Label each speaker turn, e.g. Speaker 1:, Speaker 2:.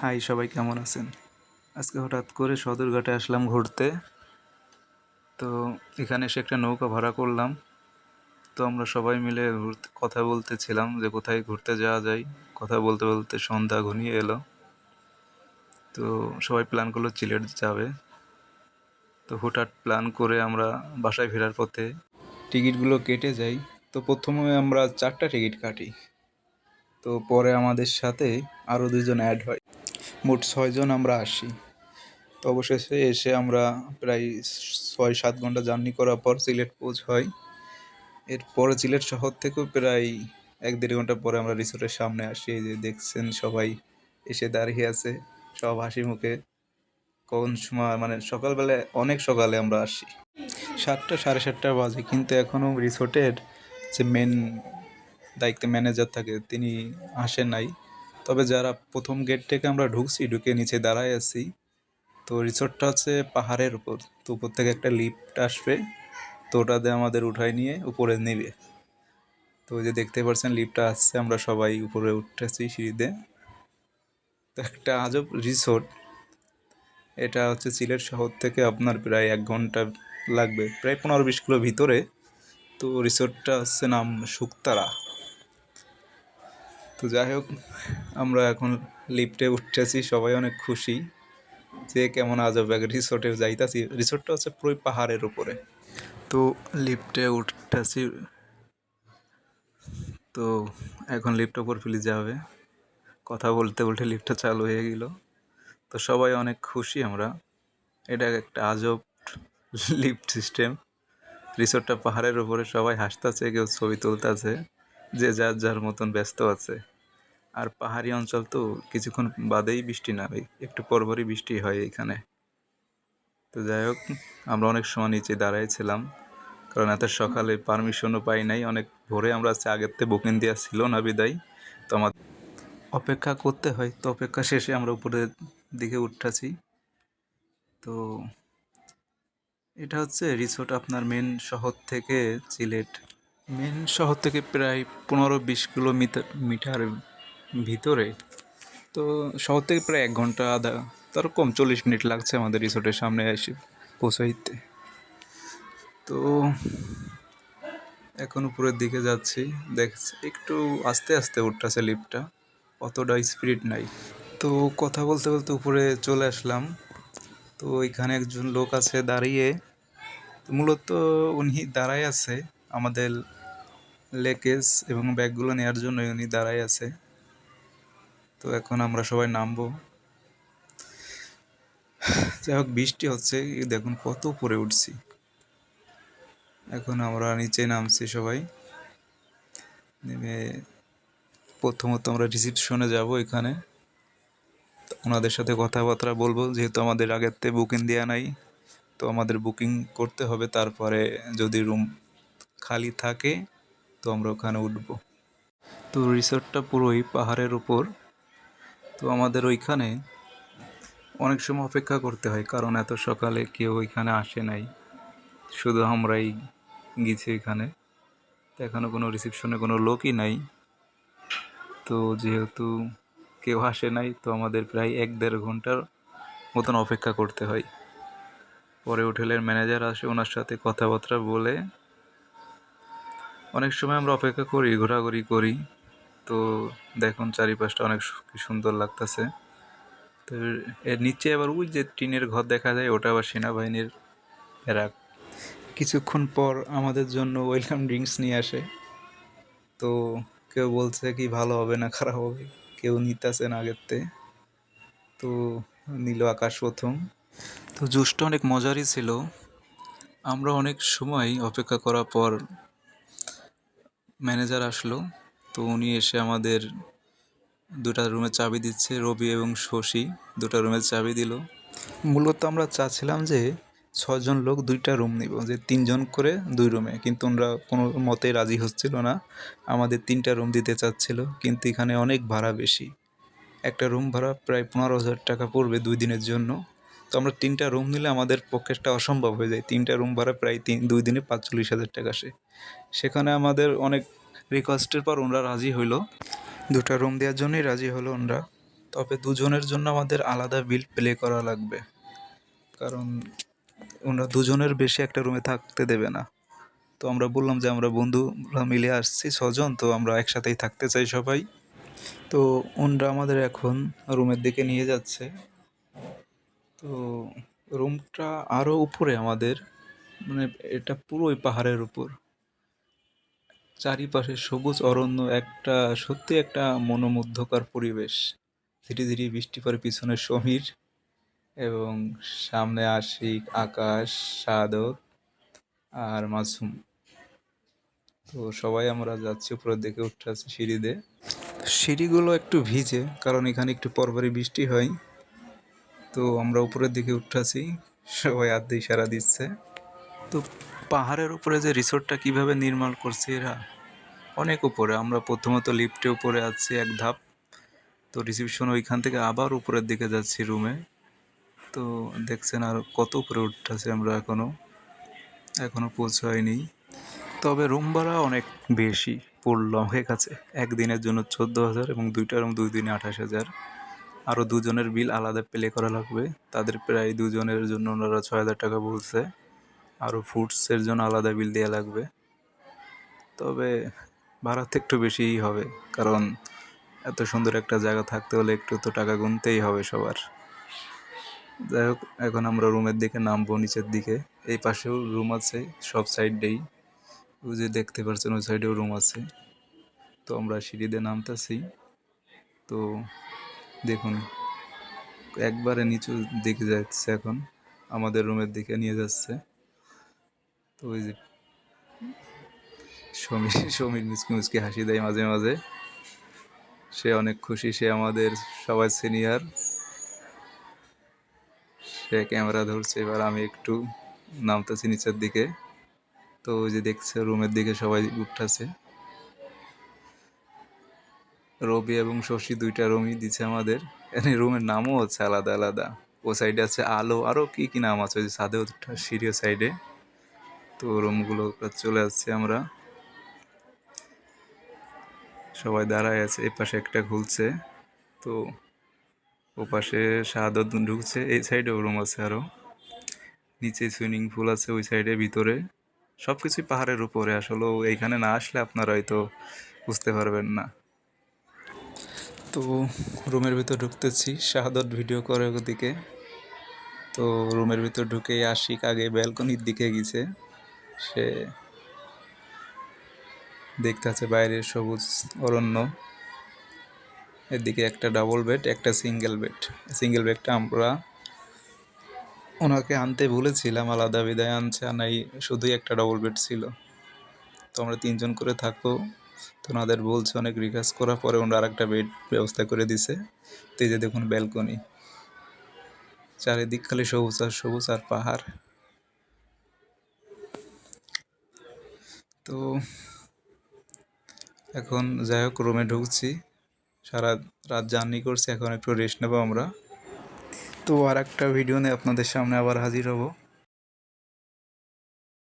Speaker 1: High, সবাই কেমন আছেন? আজকে হঠাৎ করে সদরঘাটে আসলাম ঘুরতে। তো এখানে এসে একটা নৌকা ভাড়া করলাম। তো আমরা সবাই মিলে কথা বলতেছিলাম যে কোথায় ঘুরতে যাওয়া যায়। কথা বলতে বলতে সন্ধ্যা ঘনিয়ে এলো। তো সবাই প্ল্যান করলো সিলেট যাবে। তো হুটহাট প্ল্যান করে আমরা বাসায় ফেরার পথে টিকিটগুলো কেটে যাই। তো প্রথমে আমরা 4টা টিকিট কাটি। তো পরে আমাদের সাথে আরও 2জন অ্যাড হয়, মোট 6জন আমরা আসি। তো অবশেষে এসে আমরা প্রায় 6-7 ঘন্টা জার্নি করার পর সিলেট পৌঁছাই। এরপরে সিলেট শহর থেকেও প্রায় 1-1.5 ঘন্টা পরে আমরা রিসোর্টের সামনে আসি। এই যে দেখছেন সবাই এসে দাঁড়িয়ে আছে, সব হাসি মুখে। কোন সময় মানে সকালবেলায়, অনেক সকালে আমরা আসি, 7টা 7:30 বাজে, কিন্তু এখনও রিসোর্টের যে মেন দায়িত্বে ম্যানেজার থাকে তিনি আসেন নাই। তবে যারা প্রথম গেট থেকে আমরা ঢুকে নিচে দাঁড়ায় আছি। তো রিসোর্টটা হচ্ছে পাহাড়ের উপর। তো উপর থেকে একটা লিফট আসবে, তো ওটাতে আমাদের উঠায় নিয়ে উপরে নেবে। তো ওই যে দেখতে পাচ্ছেন লিফটটা আসছে, আমরা সবাই উপরে উঠতেছি সিঁড়িতে। তো একটা আজব রিসোর্ট। এটা হচ্ছে সিলেট শহর থেকে আপনার প্রায় 1 ঘন্টা লাগবে, প্রায় 15-20 কিলো ভিতরে। তো রিসোর্টটা হচ্ছে নাম শুকতারা। তো যাই হোক, আমরা এখন লিফটে উঠতেছি, সবাই অনেক খুশি যে কেমন আজব এক রিসোর্টে যাইতাছি। রিসোর্টটা হচ্ছে পুরোই পাহাড়ের উপরে। তো লিফটে উঠতেছি। তো এখন লিফটটা উপর ফেলে যাবে, কথা বলতে বলতে লিফটটা চালু হয়ে গেল। তো সবাই অনেক খুশি আমরা। এটা একটা আজব লিফট সিস্টেম। রিসোর্টটা পাহাড়ের উপরে, সবাই হাসতেছে, কেউ ছবি তুলতেছে, যে যার যার মতন ব্যস্ত আছে। আর পাহাড়ি অঞ্চল তো কিছুক্ষণ বাদেই বৃষ্টি নামে, একটু পরপরই বৃষ্টি হয় এখানে। তো যাই হোক, আমরা অনেক সময় নিচে দাঁড়াইছিলাম, কারণ এত সকালে পারমিশনও পাই নাই। অনেক ভোরে আমরা আগের থেকে বুকিং দেওয়া ছিল না বিদায়। তো আমাদের অপেক্ষা করতে হয়। তো অপেক্ষা শেষে আমরা উপরের দিকে উঠতেছি। তো এটা হচ্ছে রিসোর্ট আপনার মেন শহর থেকে সিলেট। মেন শহর থেকে প্রায় 15-20 কিলোমিটার ভিতরে। তো শহর থেকে প্রায় 1 ঘন্টা আধা, তার কম 40 মিনিট লাগছে আমাদের রিসোর্টের সামনে এসে পৌঁছাইতে। তো এখন উপরের দিকে যাচ্ছি, দেখছি একটু আস্তে আস্তে উঠতেছে লিফটটা, অতটা স্পিড নাই। তো কথা বলতে বলতে উপরে চলে আসলাম। তো এখানে একজন লোক আছে দাঁড়িয়ে। মূলত উনি দাঁড়ায় আছে আমাদের লেকেজ এবং ব্যাগগুলো নেওয়ার জন্য, উনি দাঁড়ায় আছে। তো এখন আমরা সবাই নামবো। যাই হোক, বৃষ্টি হচ্ছে, দেখুন কত উপরে উঠছি। এখন আমরা নিচে নামছি সবাই নেমে। প্রথমত আমরা রিসিপশনে যাব, এখানে ওনাদের সাথে কথাবার্তা বলবো, যেহেতু আমাদের আগের থেকে বুকিং দেওয়া নাই। তো আমাদের বুকিং করতে হবে, তারপরে যদি রুম খালি থাকে তো আমরা ওখানে উঠবো। তো রিসোর্টটা পুরোই পাহাড়ের উপর। তো আমাদের ওইখানে অনেক সময় অপেক্ষা করতে হয়, কারণ এত সকালে কেউ ওইখানে আসে নাই, শুধু আমরাই গেছি ওইখানে। তো এখনও কোনো রিসেপশনে কোনো লোকই নাই। তো যেহেতু কেউ আসে নাই, তো আমাদের প্রায় 1-1.5 ঘন্টার মতন অপেক্ষা করতে হয়। পরে হোটেলের ম্যানেজার আসে, ওনার সাথে কথাবার্তা বলে অনেক সময় আমরা অপেক্ষা করি, ঘোরাঘুরি করি। তো দেখুন চারিপাশটা অনেক সুন্দর লাগতেছে। তো এর নিচে আবার ওই যে টিনের ঘর দেখা যায়, ওটা আবার সেনাবাহিনীর ব্যারাক। কিছুক্ষণ পর আমাদের জন্য ওয়েলকাম ড্রিঙ্কস নিয়ে আসে। তো কেউ বলছে কি ভালো হবে না খারাপ হবে, কেউ নিতেছে না আগের থেকে। তো নীল আকাশ প্রথম। তো জুসটা অনেক মজারই ছিল। আমরা অনেক সময় অপেক্ষা করার পর ম্যানেজার আসলো। তো উনি এসে আমাদের 2টা রুমের চাবি দিচ্ছে, রবি এবং শশী 2টা রুমের চাবি দিল। মূলত আমরা চাচ্ছিলাম যে 6জন লোক 2টা রুম নিব, যে 3জন করে 2 রুমে, কিন্তু ওরা কোনো মতেই রাজি হচ্ছিল না। আমাদের 3টা রুম দিতে চাচ্ছিল, কিন্তু এখানে অনেক ভাড়া বেশি। একটা রুম ভাড়া প্রায় 15,000 টাকা পড়বে 2 দিনের জন্য। তো আমরা 3টা রুম নিলে আমাদের পক্ষে একটা অসম্ভব হয়ে যায়। 3টা রুম ভাড়া প্রায় 2 দিনে 45,000 টাকা আসে। সেখানে আমাদের অনেক রিকোয়েস্টের পর ওনারা রাজি হইলো, 2টা রুম দেওয়ার জন্যই রাজি হলো ওনারা। তবে দুজনের জন্য আমাদের আলাদা বিল প্লে করা লাগবে, কারণ ওরা দুজনের বেশি একটা রুমে থাকতে দেবে না। তো আমরা বললাম যে আমরা বন্ধুরা মিলে আসছি 6 জন, তো আমরা একসাথেই থাকতে চাই সবাই। তো ওনরা আমাদের এখন রুমের দিকে নিয়ে যাচ্ছে। তো রুমটা আরও উপরে আমাদের, মানে এটা পুরোই পাহাড়ের উপর, চারিপাশে সবুজ অরণ্য, একটা সত্যি একটা মনোমুগ্ধকর পরিবেশ। ধীরে ধীরে বৃষ্টি পড়ে, পিছনে সমীর এবং সামনে আশিক, আকাশ, সাদত আর মাসুম। তো সবাই আমরা যাচ্ছি উপরের দিকে, উঠতে আসছি সিঁড়িতে। সিঁড়িগুলো একটু ভিজে, কারণ এখানে একটু পরপরই বৃষ্টি হয়। তো আমরা উপরের দিকে উঠতেছি, সবাই হাত দিয়ে ইশারা দিচ্ছে। তো পাহাড়ের উপরে যে রিসোর্টটা কিভাবে নির্মাণ করছে এরা, অনেক উপরে। আমরা প্রথমত লিফটে উপরে আছি এক ধাপ, তো রিসিপশন ওইখান থেকে আবার উপরের দিকে যাচ্ছি রুমে। তো দেখছেন আর কত উপরে উঠতেছে, আমরা এখনো পৌঁছাইনি। তবে রুম ভাড়া অনেক বেশি পড়ল হয়ে গেছে, একদিনের জন্য 14,000 এবং 2টা রুম 2 দিনে 28,000। আরও দুজনের বিল আলাদা প্লে করা লাগবে, তাদের প্রায় দুজনের জন্য ওনারা 6,000 টাকা বলছে। আরও ফুডসের জন্য আলাদা বিল দেওয়া লাগবে। তবে ভাড়া তো একটু বেশিই হবে, কারণ এত সুন্দর একটা জায়গা থাকতে হলে একটু তো টাকা গুনতেই হবে সবার। যাই হোক, এখন আমরা রুমের দিকে নামবো, নিচের দিকে। এই পাশেও রুম আছে সব সাইডেই, ওই যে দেখতে পাচ্ছেন ওই সাইডেও রুম আছে। তো আমরা সিঁড়িতে নামতেছি। তো দেখুন একবারে নিচু দিকে যাচ্ছে, এখন আমাদের রুমের দিকে নিয়ে যাচ্ছে। তো ওই যে সমীর মুচকি মুচকি হাসি দেয় মাঝে মাঝে, সে অনেক খুশি, সে আমাদের সবাই সিনিয়র, সে ক্যামেরা ধরছে। এবার আমি একটু নামতেছি নিচের দিকে। তো ওই যে দেখছে রুমের দিকে সবাই উঠতেছে। রবি এবং শশী 2টা রুমই দিচ্ছে আমাদের, এখানে রুমের নামও হচ্ছে আলাদা আলাদা। ও সাইডে আছে আলো, আরও কি কি নাম আছে ওই যে ছাদে ওঠা সিঁড়ির সাইডে। তো রুমগুলো চলে আসছে আমরা, সবাই দাঁড়ায় আছে। এই পাশে একটা খুলছে, তো ও পাশে শাহাদত ঢুকছে। এই সাইডেও রুম আছে আরও, নিচে সুইমিং পুল আছে ওই সাইডে ভিতরে। সব কিছুই পাহাড়ের উপরে, আসলে এইখানে না আসলে আপনারা হয়তো বুঝতে পারবেন না। তো রুমের ভিতর ঢুকতেছি, শাহাদত ভিডিও করে ওদিকে। তো রুমের ভিতর ঢুকেই আশিক আগে ব্যালকনির দিকে গেছে, সে দেখতে আছে বাইরের সবুজ অরণ্য। এদিকে একটা ডাবল বেড, একটা সিঙ্গেল বেড। সিঙ্গেল বেডটা আমরা ওনাকে আনতে বলেছিলাম, আলাদা বিদায় আনছে, আর নাই শুধুই একটা ডবল বেড ছিল। তো আমরা 3 জন করে থাকবো, তো ওনাদের বলছে, অনেক রিকোয়েস্ট করার পরে ওনারা আরেকটা বেড ব্যবস্থা করে দিছে। তো এই যে দেখুন ব্যালকনি, চারিদিক খালি সবুজ আর সবুজ আর পাহাড়। তো এখন যাই হোক রুমে ঢুকছি, সারা রাত জার্নি করছি, এখন একটু রেস্ট নেবো আমরা। তো আর একটা ভিডিও নিয়ে আপনাদের সামনে আবার হাজির হব।